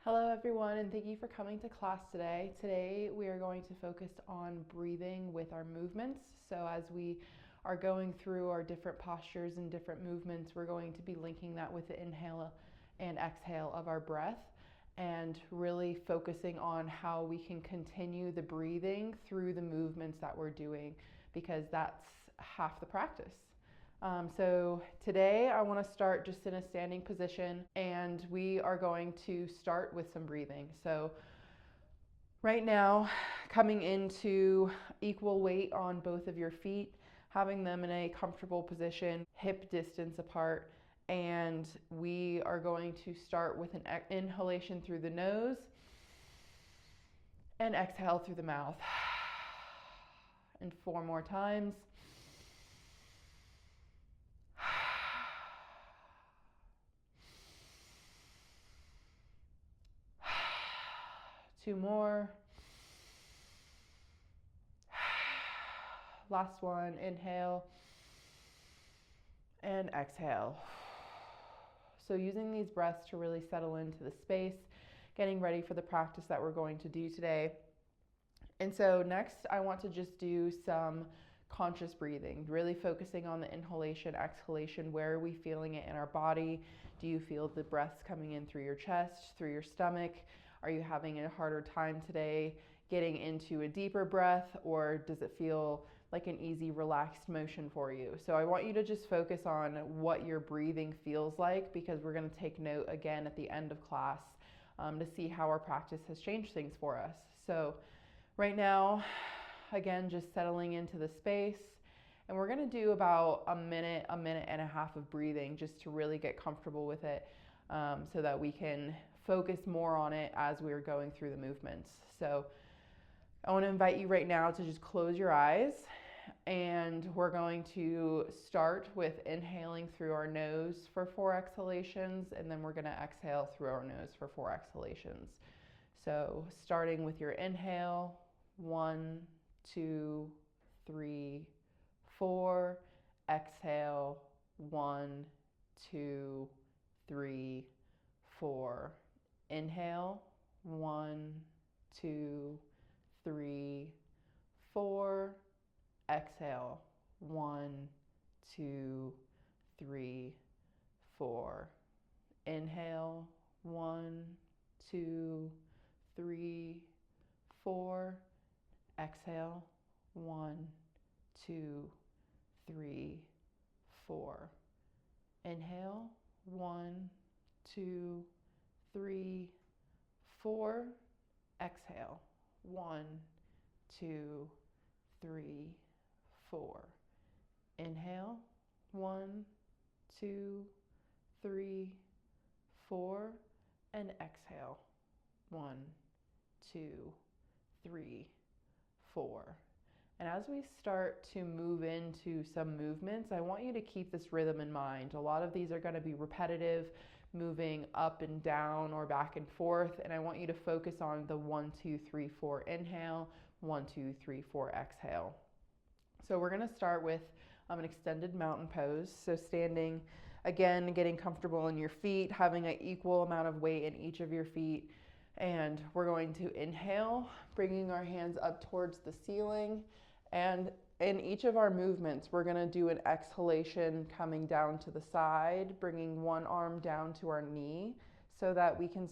Hello everyone, and thank you for coming to class today. Today we are going to focus on breathing with our movements. So as we are going through our different postures and different movements, we're going to be linking that with the inhale and exhale of our breath and really focusing on how we can continue the breathing through the movements that we're doing, because that's half the practice. So today I want to start just in a standing position, and we are going to start with some breathing. So right now, coming into equal weight on both of your feet, having them in a comfortable position, hip distance apart, and we are going to start with an inhalation through the nose and exhale through the mouth. And 4 more times. 2 more. Last one, inhale and exhale. So using these breaths to really settle into the space, getting ready for the practice that we're going to do today. And so next I want to just do some conscious breathing, really focusing on the inhalation, exhalation. Where are we feeling it in our body? Do you feel the breaths coming in through your chest, through your stomach? Are you having a harder time today getting into a deeper breath, or does it feel like an easy, relaxed motion for you? So I want you to just focus on what your breathing feels like, because we're going to take note again at the end of class to see how our practice has changed things for us. So right now, again, just settling into the space, and we're going to do about a minute and a half of breathing just to really get comfortable with it, so that we can focus more on it as we're going through the movements. So I want to invite you right now to just close your eyes, and we're going to start with inhaling through our nose for 4 exhalations, and then we're going to exhale through our nose for 4 exhalations. So starting with your inhale, 1, 2, 3, 4. Exhale, 1, 2, 3, 4. Inhale, 1, 2, 3, 4. Exhale, 1, 2, 3, 4. Inhale, 1, 2, 3, 4. Exhale, 1, 2, 3, 4. Inhale, 1, 2, 3, 4. Exhale, 1, 2, 3, 4. Inhale, 1, 2, 3, 4. And exhale, 1, 2, 3, 4. And as we start to move into some movements, I want you to keep this rhythm in mind. A lot of these are going to be repetitive, moving up and down or back and forth, and I want you to focus on the 1, 2, 3, 4 inhale, 1, 2, 3, 4 exhale. So we're going to start with an extended mountain pose. So standing, again, getting comfortable in your feet, having an equal amount of weight in each of your feet. And we're going to inhale, bringing our hands up towards the ceiling. And in each of our movements, we're going to do an exhalation coming down to the side, bringing one arm down to our knee so that we can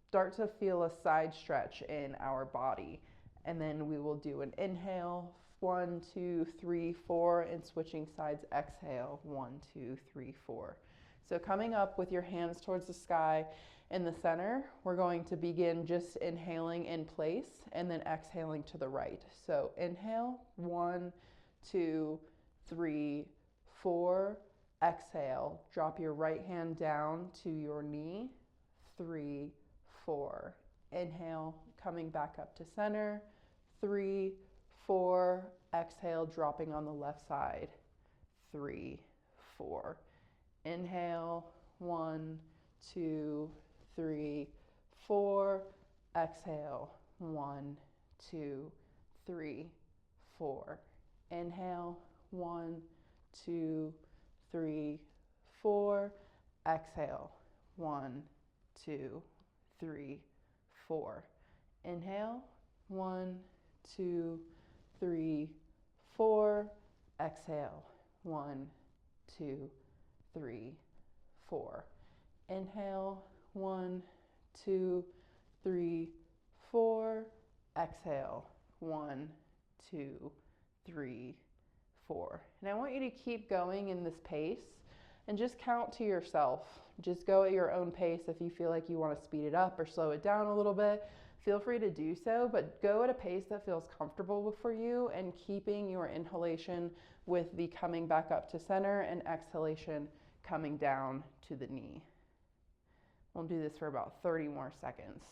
start to feel a side stretch in our body. And then we will do an inhale, 1, 2, 3, 4, and switching sides, exhale, 1, 2, 3, 4. So coming up with your hands towards the sky in the center, we're going to begin just inhaling in place and then exhaling to the right. So inhale, 1, 2, 3, 4. Exhale, drop your right hand down to your knee, 3, 4. Inhale, coming back up to center, 3, 4. Exhale, dropping on the left side, 3, 4. Inhale, 1, 2, 3, 4. Exhale, 1, 2, 3, 4. Inhale, 1, 2, 3, 4. Exhale, 1, 2, 3, 4. Inhale, 1, 2, 3, 4. Exhale, 1, 2, 3, 4. Inhale, 1, 2, 3, 4. Exhale, 1, 2, 3, 4. And I want you to keep going in this pace and just count to yourself. Just go at your own pace. If you feel like you want to speed it up or slow it down a little bit, feel free to do so, but go at a pace that feels comfortable for you, and keeping your inhalation with the coming back up to center and exhalation coming down to the knee. We'll do this for about 30 more seconds.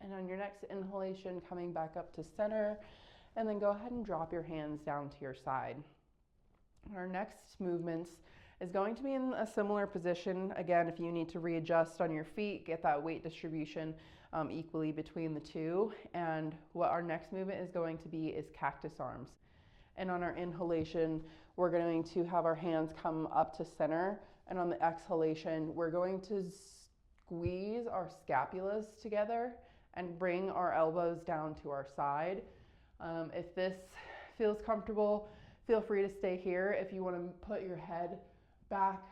And on your next inhalation, coming back up to center, and then go ahead and drop your hands down to your side. Our next movements is going to be in a similar position. Again, if you need to readjust on your feet, get that weight distribution equally between the two. And what our next movement is going to be is cactus arms. And on our inhalation, we're going to have our hands come up to center. And on the exhalation, we're going to squeeze our scapulas together and bring our elbows down to our side. If this feels comfortable, feel free to stay here. If you want to put your head back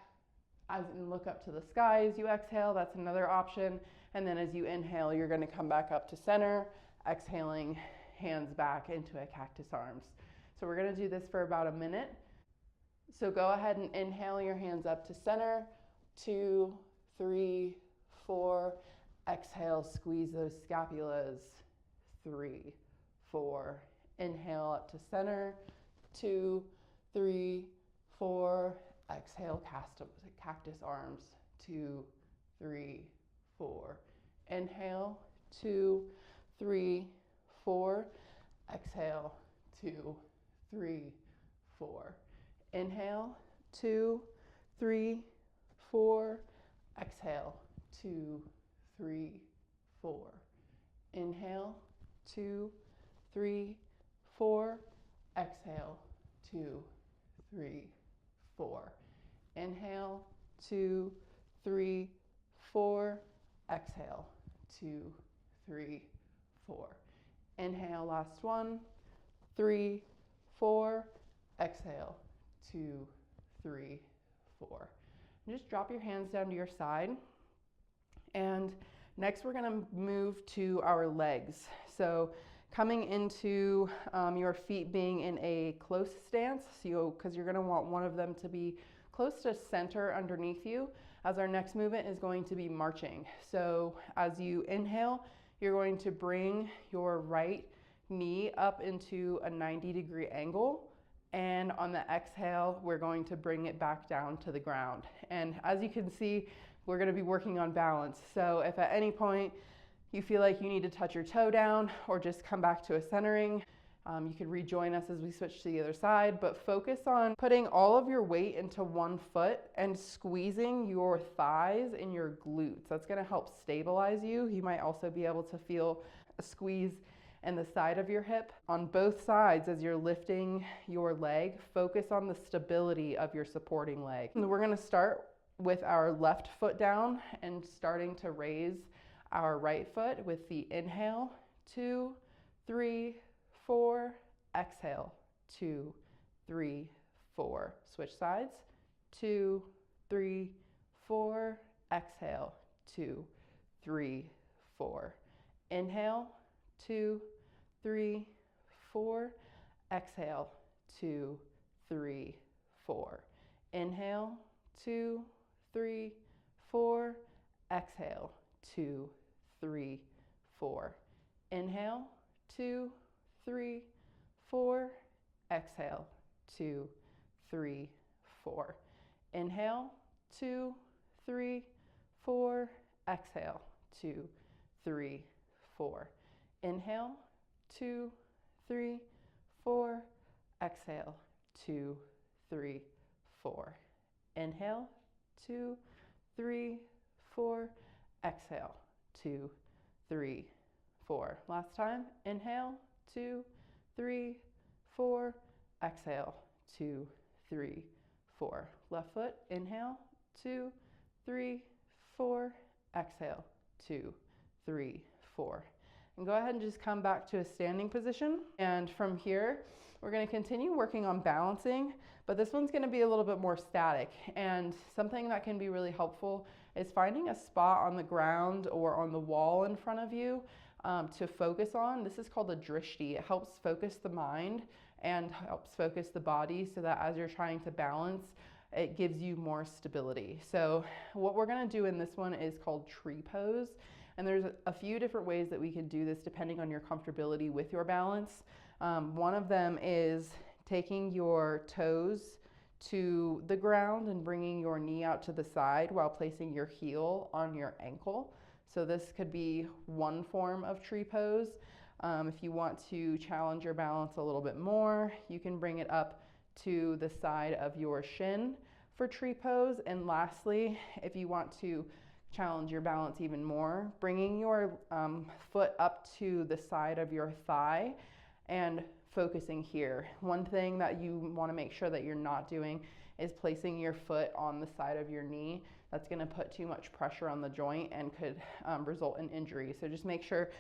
and look up to the sky as you exhale, that's another option. And then as you inhale, you're going to come back up to center, exhaling, hands back into a cactus arms. So we're going to do this for about a minute. So go ahead and inhale your hands up to center, 2, 3, 4. Exhale, squeeze those scapulas, 3, 4. Inhale up to center, 2, 3, 4. Exhale, cactus arms, 2, 3, 4. Inhale, 2, 3, 4. Exhale, 2, 3, 4. Inhale, 2, 3, 4. Exhale, 2, 3, 4. Inhale, 2, 3, 4. Exhale, 2, 3, 4. Inhale, 2, 3, 4. Exhale, 2, 3, 4. Inhale, last one, 3, 4. Exhale, 2, 3, 4. And just drop your hands down to your side. And next we're going to move to our legs. So coming into your feet being in a close stance, because you're going to want one of them to be close to center underneath you, as our next movement is going to be marching. So as you inhale, you're going to bring your right knee up into a 90-degree angle. And on the exhale, we're going to bring it back down to the ground. And as you can see, we're going to be working on balance. So if at any point you feel like you need to touch your toe down or just come back to a centering, you can rejoin us as we switch to the other side, but focus on putting all of your weight into one foot and squeezing your thighs and your glutes. That's going to help stabilize you. You might also be able to feel a squeeze in the side of your hip. On both sides, as you're lifting your leg, focus on the stability of your supporting leg. And we're going to start with our left foot down and starting to raise our right foot with the inhale, 2, 3, 4. Exhale, 2, 3, 4. Switch sides, 2, 3, 4. Exhale, 2, 3, 4. Inhale, 2, 3, 4. Exhale, 2, 3, 4. Inhale, 2, 3, 4. Exhale, 2, 3, 4. Inhale, 2, 3, 4. Exhale, 2, 3, 4. Inhale, 2, 3, 4. Exhale, 2, 3, 4. Inhale, 2, 3, 4. Exhale, 2, 3, 4. Inhale, 2, 3, 4. Exhale, 2, 3, 4. Last time. Inhale, 2, 3, 4. Exhale, 2, 3, 4. Left foot, inhale, 2, 3, 4. Exhale, 2, 3, 4. And go ahead and just come back to a standing position. And from here, we're going to continue working on balancing, but this one's going to be a little bit more static. And something that can be really helpful is finding a spot on the ground or on the wall in front of you to focus on. This is called a drishti. It helps focus the mind and helps focus the body so that as you're trying to balance, it gives you more stability. So what we're going to do in this one is called tree pose. And there's a few different ways that we can do this depending on your comfortability with your balance. One of them is taking your toes to the ground and bringing your knee out to the side while placing your heel on your ankle. So this could be one form of tree pose. If you want to challenge your balance a little bit more, you can bring it up to the side of your shin for tree pose. And lastly, if you want to challenge your balance even more, bringing your foot up to the side of your thigh and focusing here. One thing that you want to make sure that you're not doing is placing your foot on the side of your knee. That's going to put too much pressure on the joint and could result in injury. So just make sure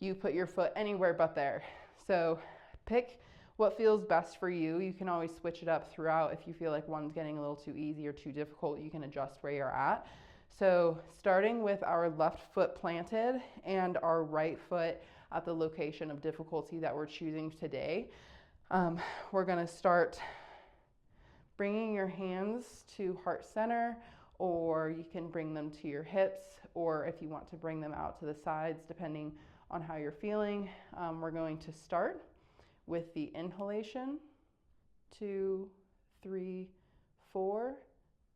you put your foot anywhere but there. So pick what feels best for you. You can always switch it up throughout. If you feel like one's getting a little too easy or too difficult, you can adjust where you're at. So starting with our left foot planted and our right foot at the location of difficulty that we're choosing today, we're going to start bringing your hands to heart center, or you can bring them to your hips, or if you want to bring them out to the sides, depending on how you're feeling. We're going to start with the inhalation, 2, 3, 4.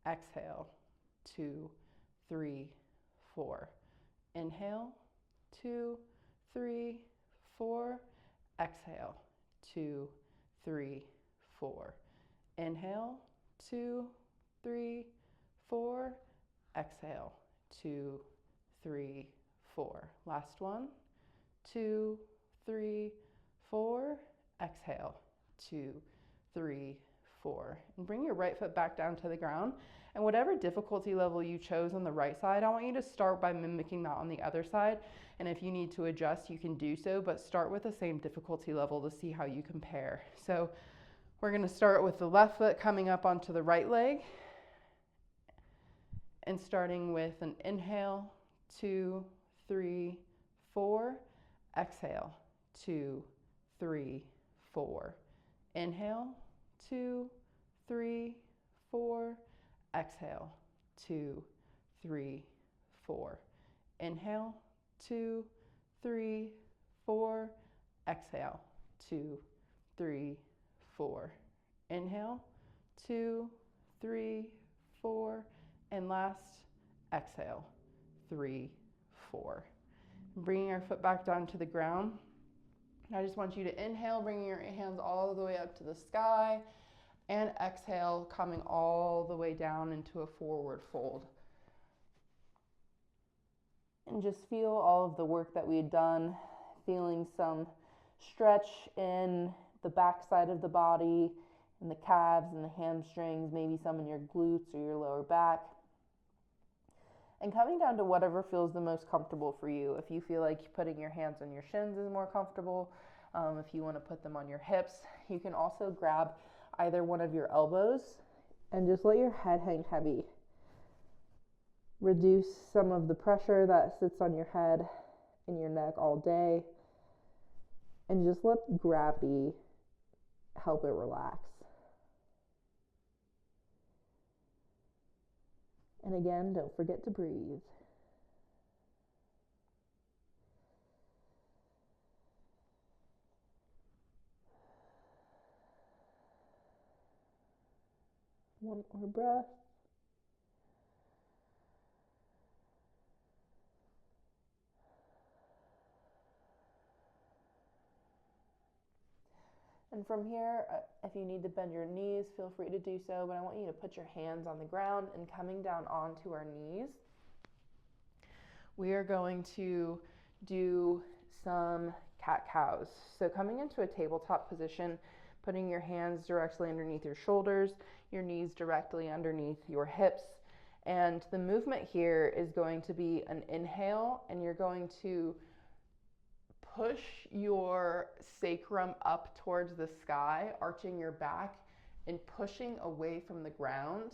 Exhale, 2, 3, 4. Inhale, 2, 3, 4. Exhale, 2, 3, 4. Inhale, 2, 3, 4. Exhale, 2, 3, 4. Last one, 2, 3, 4. Exhale, 2, 3, 4. And bring your right foot back down to the ground. And whatever difficulty level you chose on the right side, I want you to start by mimicking that on the other side. And if you need to adjust, you can do so, but start with the same difficulty level to see how you compare. So we're going to start with the left foot coming up onto the right leg and starting with an inhale, 2, 3, 4. Exhale, 2, 3, 4. Inhale, 2, 3, 4. Exhale, 2, 3, 4. Inhale, 2, 3, 4. Exhale, 2, 3, 4. Inhale, 2, 3, 4. And last, exhale, 3, 4. Bringing our foot back down to the ground. I just want you to inhale, bringing your hands all the way up to the sky, and exhale, coming all the way down into a forward fold. And just feel all of the work that we had done, feeling some stretch in the back side of the body, in the calves and the hamstrings, maybe some in your glutes or your lower back. And coming down to whatever feels the most comfortable for you. If you feel like putting your hands on your shins is more comfortable, if you want to put them on your hips, you can also grab either one of your elbows and just let your head hang heavy. Reduce some of the pressure that sits on your head and your neck all day, and just let gravity help it relax. And again, don't forget to breathe. One more breath. And from here, if you need to bend your knees, feel free to do so, but I want you to put your hands on the ground and coming down onto our knees. We are going to do some cat-cows. So coming into a tabletop position, putting your hands directly underneath your shoulders, your knees directly underneath your hips. And the movement here is going to be an inhale, and you're going to push your sacrum up towards the sky, arching your back and pushing away from the ground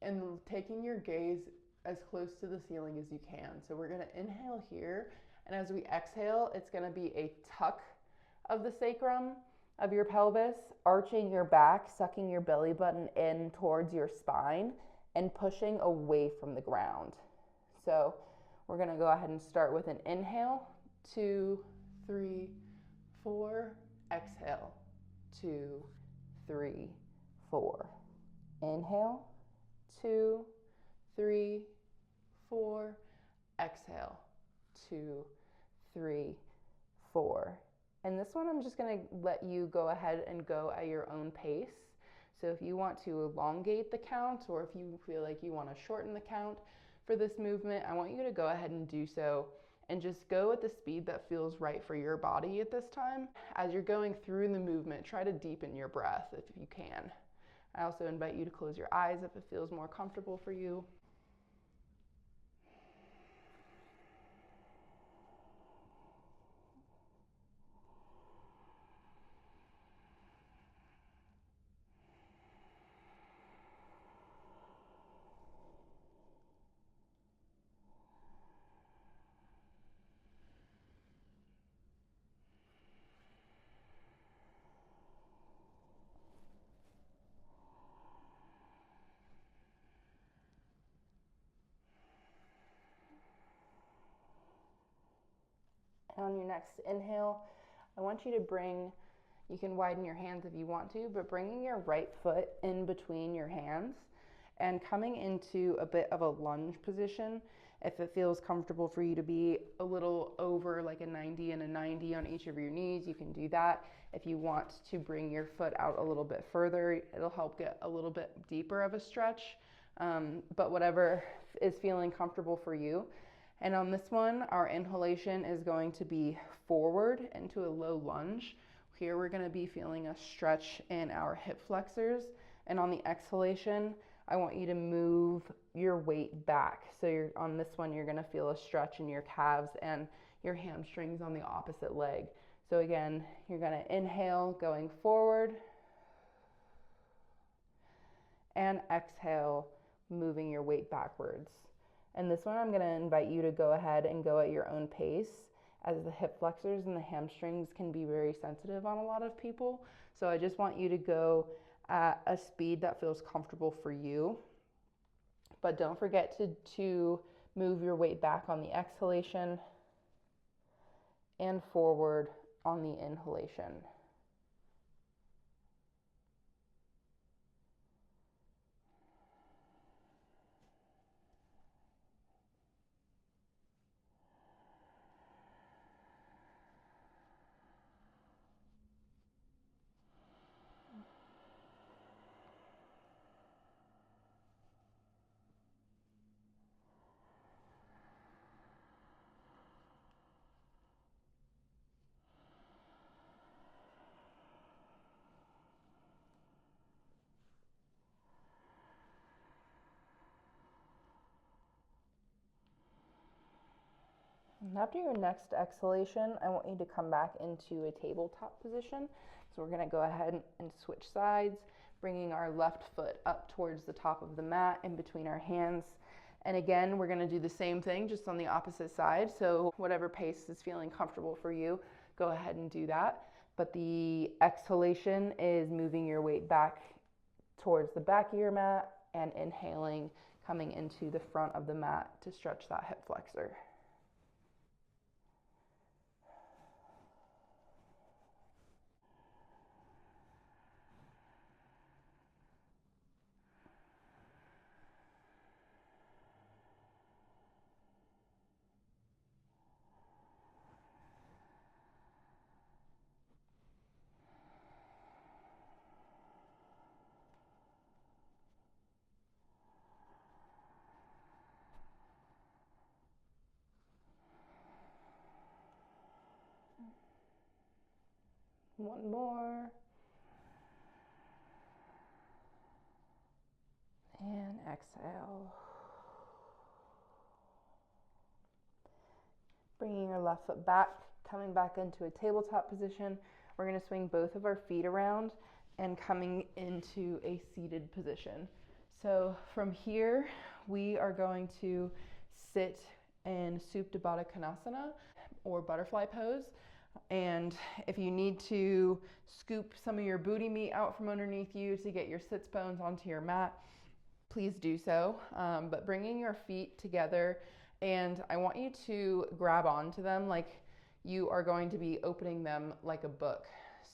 and taking your gaze as close to the ceiling as you can. So we're going to inhale here, and as we exhale, it's going to be a tuck of the sacrum of your pelvis, arching your back, sucking your belly button in towards your spine, and pushing away from the ground. So we're going to go ahead and start with an inhale. 2, 3, 4. Exhale. 2, 3, 4. Inhale. 2, 3, 4. Exhale. 2, 3, 4. And this one I'm just going to let you go ahead and go at your own pace. So if you want to elongate the count, or if you feel like you want to shorten the count for this movement, I want you to go ahead and do so. And just go at the speed that feels right for your body at this time. As you're going through the movement, try to deepen your breath if you can. I also invite you to close your eyes if it feels more comfortable for you. And on your next inhale, I want you to you can widen your hands if you want to, but bringing your right foot in between your hands and coming into a bit of a lunge position. If it feels comfortable for you to be a little over like a 90 and a 90 on each of your knees, you can do that. If you want to bring your foot out a little bit further, it'll help get a little bit deeper of a stretch, but whatever is feeling comfortable for you. And on this one, our inhalation is going to be forward into a low lunge. Here we're going to be feeling a stretch in our hip flexors. And on the exhalation, I want you to move your weight back. So on this one, you're going to feel a stretch in your calves and your hamstrings on the opposite leg. So again, you're going to inhale going forward and exhale, moving your weight backwards. And this one, I'm going to invite you to go ahead and go at your own pace, as the hip flexors and the hamstrings can be very sensitive on a lot of people. So I just want you to go at a speed that feels comfortable for you. But don't forget to move your weight back on the exhalation and forward on the inhalation. And after your next exhalation, I want you to come back into a tabletop position. So we're going to go ahead and switch sides, bringing our left foot up towards the top of the mat in between our hands. And again, we're going to do the same thing, just on the opposite side. So whatever pace is feeling comfortable for you, go ahead and do that. But the exhalation is moving your weight back towards the back of your mat and inhaling, coming into the front of the mat to stretch that hip flexor. One more. And exhale. Bringing your left foot back, coming back into a tabletop position. We're going to swing both of our feet around and coming into a seated position. So from here, we are going to sit in Supta Baddha Konasana or butterfly pose. And if you need to scoop some of your booty meat out from underneath you to get your sits bones onto your mat, please do so. But bringing your feet together, and I want you to grab onto them like you are going to be opening them like a book.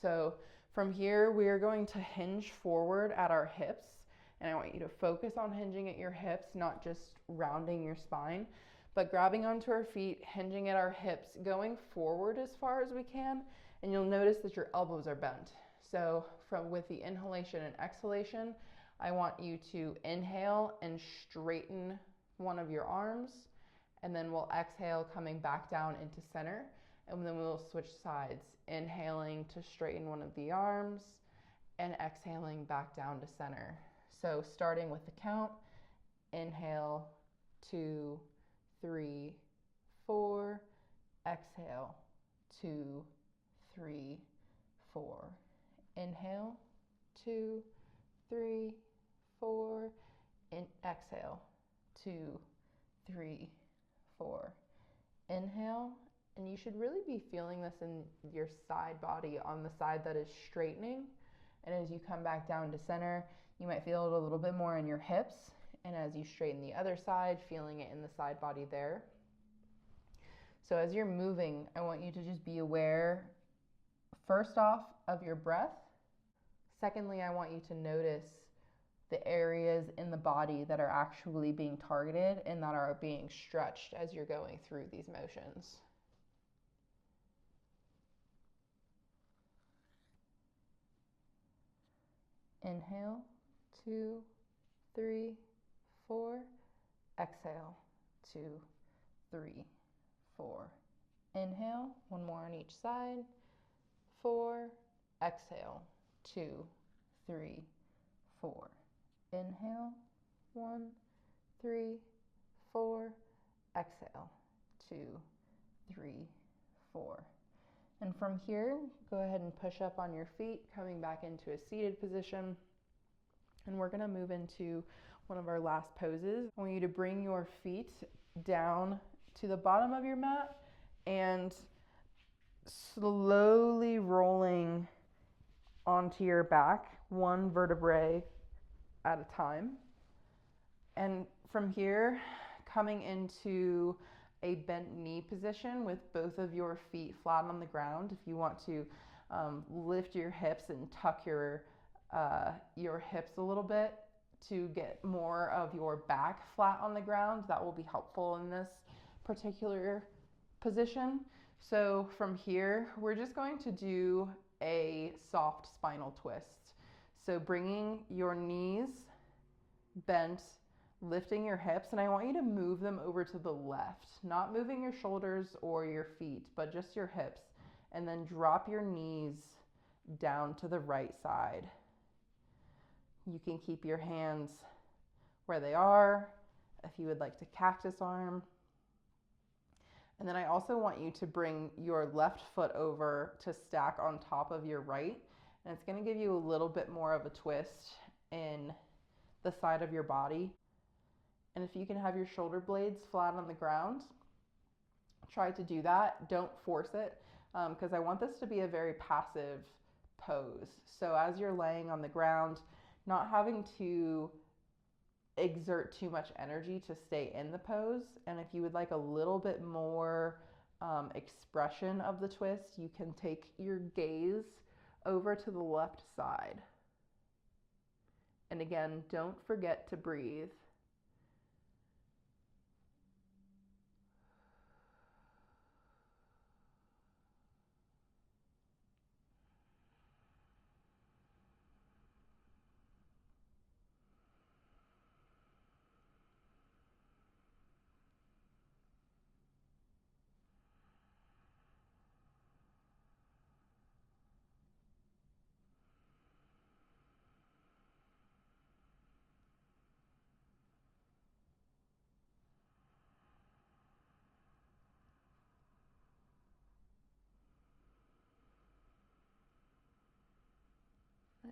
So from here, we are going to hinge forward at our hips. And I want you to focus on hinging at your hips, not just rounding your spine, but grabbing onto our feet, hinging at our hips, going forward as far as we can. And you'll notice that your elbows are bent. So with the inhalation and exhalation, I want you to inhale and straighten one of your arms, and then we'll exhale coming back down into center, and then we'll switch sides, inhaling to straighten one of the arms and exhaling back down to center. So starting with the count, inhale, 2, 3, 4, exhale, 2, 3, 4. Inhale, 2, 3, 4, and exhale, 2, 3, 4. Inhale, and you should really be feeling this in your side body on the side that is straightening. And as you come back down to center, you might feel it a little bit more in your hips. And as you straighten the other side, feeling it in the side body there. So as you're moving, I want you to just be aware, first off, of your breath. Secondly, I want you to notice the areas in the body that are actually being targeted and that are being stretched as you're going through these motions. Inhale, 2, 3, 4. Exhale, 2, 3, 4. Inhale, one more on each side. 4. Exhale, 2, 3, 4. Inhale, 1, 3, 4. Exhale, 2, 3, 4. And from here, go ahead and push up on your feet, coming back into a seated position. And we're going to move into one of our last poses. I want you to bring your feet down to the bottom of your mat and slowly rolling onto your back, one vertebrae at a time. And from here, coming into a bent knee position with both of your feet flat on the ground. If you want to lift your hips and tuck your hips a little bit to get more of your back flat on the ground, that will be helpful in this particular position. So from here, we're just going to do a soft spinal twist. So bringing your knees bent, lifting your hips, and I want you to move them over to the left, not moving your shoulders or your feet, but just your hips, and then drop your knees down to the right side. You can keep your hands where they are if you would like to cactus arm. And then I also want you to bring your left foot over to stack on top of your right, and it's going to give you a little bit more of a twist in the side of your body. And if you can have your shoulder blades flat on the ground, try to do that. Don't force it, because I want this to be a very passive pose. So as you're laying on the ground, not having to exert too much energy to stay in the pose. And if you would like a little bit more expression of the twist, you can take your gaze over to the left side. And again, don't forget to breathe.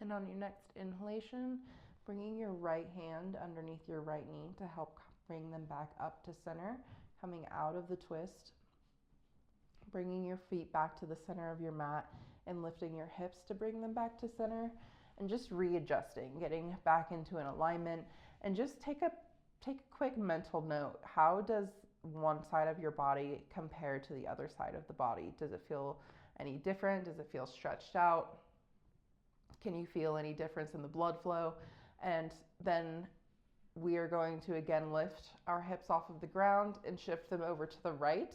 And on your next inhalation, bringing your right hand underneath your right knee to help bring them back up to center, coming out of the twist, bringing your feet back to the center of your mat and lifting your hips to bring them back to center, and just readjusting, getting back into an alignment. And just take a quick mental note. How does one side of your body compare to the other side of the body? Does it feel any different? Does it feel stretched out? Can you feel any difference in the blood flow? And then we are going to again lift our hips off of the ground and shift them over to the right,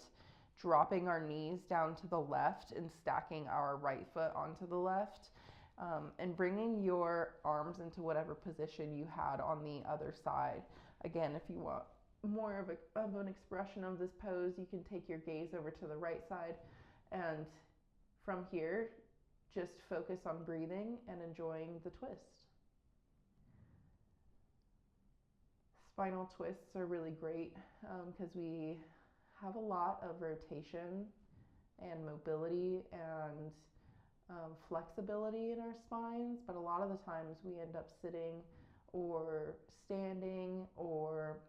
dropping our knees down to the left and stacking our right foot onto the left, and bringing your arms into whatever position you had on the other side. Again, if you want more of an expression of this pose, you can take your gaze over to the right side, and from here, just focus on breathing and enjoying the twist. Spinal twists are really great because we have a lot of rotation and mobility and flexibility in our spines, but a lot of the times we end up sitting or standing or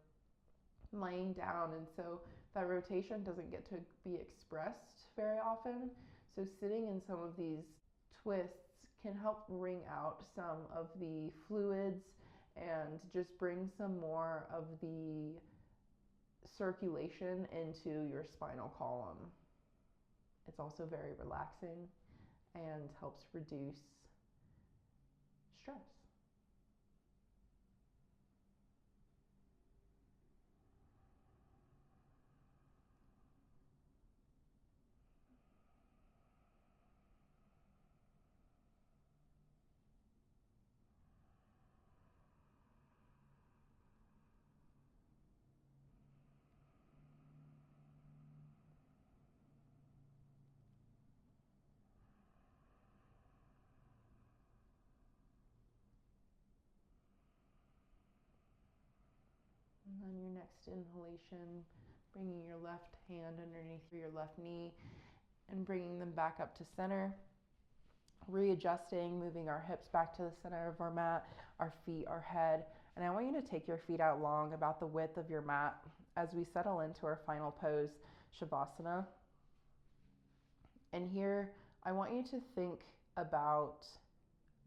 laying down, and so that rotation doesn't get to be expressed very often. So sitting in some of these twists can help wring out some of the fluids and just bring some more of the circulation into your spinal column. It's also very relaxing and helps reduce stress. And on your next inhalation, bringing your left hand underneath your left knee and bringing them back up to center. Readjusting, moving our hips back to the center of our mat, our feet, our head. And I want you to take your feet out long, about the width of your mat, as we settle into our final pose, Shavasana. And here, I want you to think about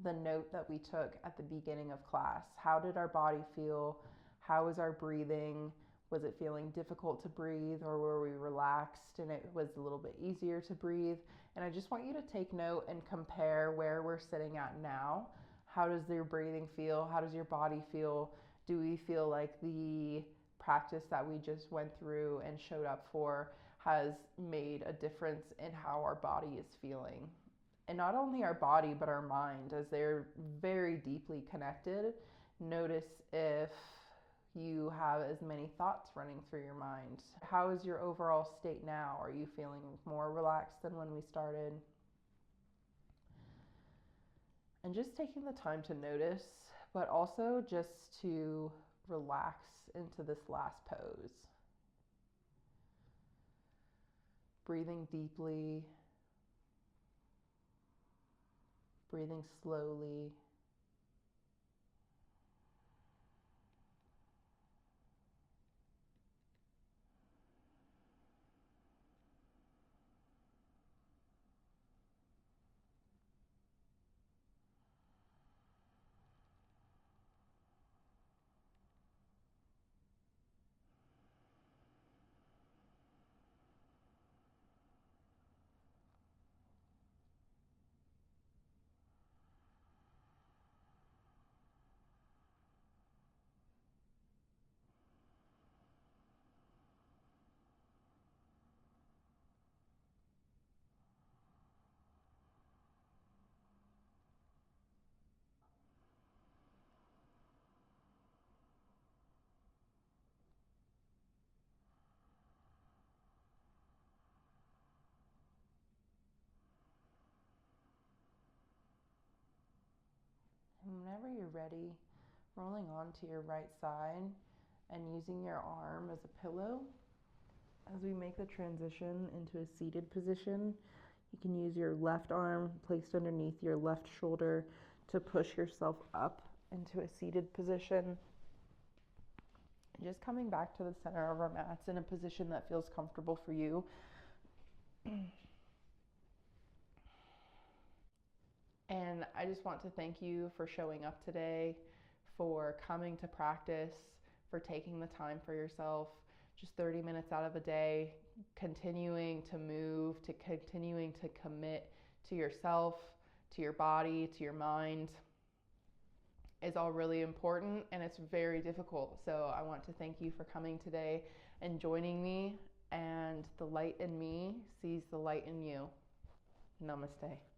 the note that we took at the beginning of class. How did our body feel? How was our breathing? Was it feeling difficult to breathe, or were we relaxed and it was a little bit easier to breathe? And I just want you to take note and compare where we're sitting at now. How does your breathing feel? How does your body feel? Do we feel like the practice that we just went through and showed up for has made a difference in how our body is feeling? And not only our body, but our mind, as they're very deeply connected. Notice if you have as many thoughts running through your mind. How is your overall state now? Are you feeling more relaxed than when we started? And just taking the time to notice, but also just to relax into this last pose. Breathing deeply, breathing slowly. And whenever you're ready, rolling onto your right side and using your arm as a pillow. As we make the transition into a seated position, you can use your left arm placed underneath your left shoulder to push yourself up into a seated position. And just coming back to the center of our mats in a position that feels comfortable for you. And I just want to thank you for showing up today, for coming to practice, for taking the time for yourself, just 30 minutes out of a day, continuing to move, to continuing to commit to yourself, to your body, to your mind is all really important, and it's very difficult. So I want to thank you for coming today and joining me, and the light in me sees the light in you. Namaste.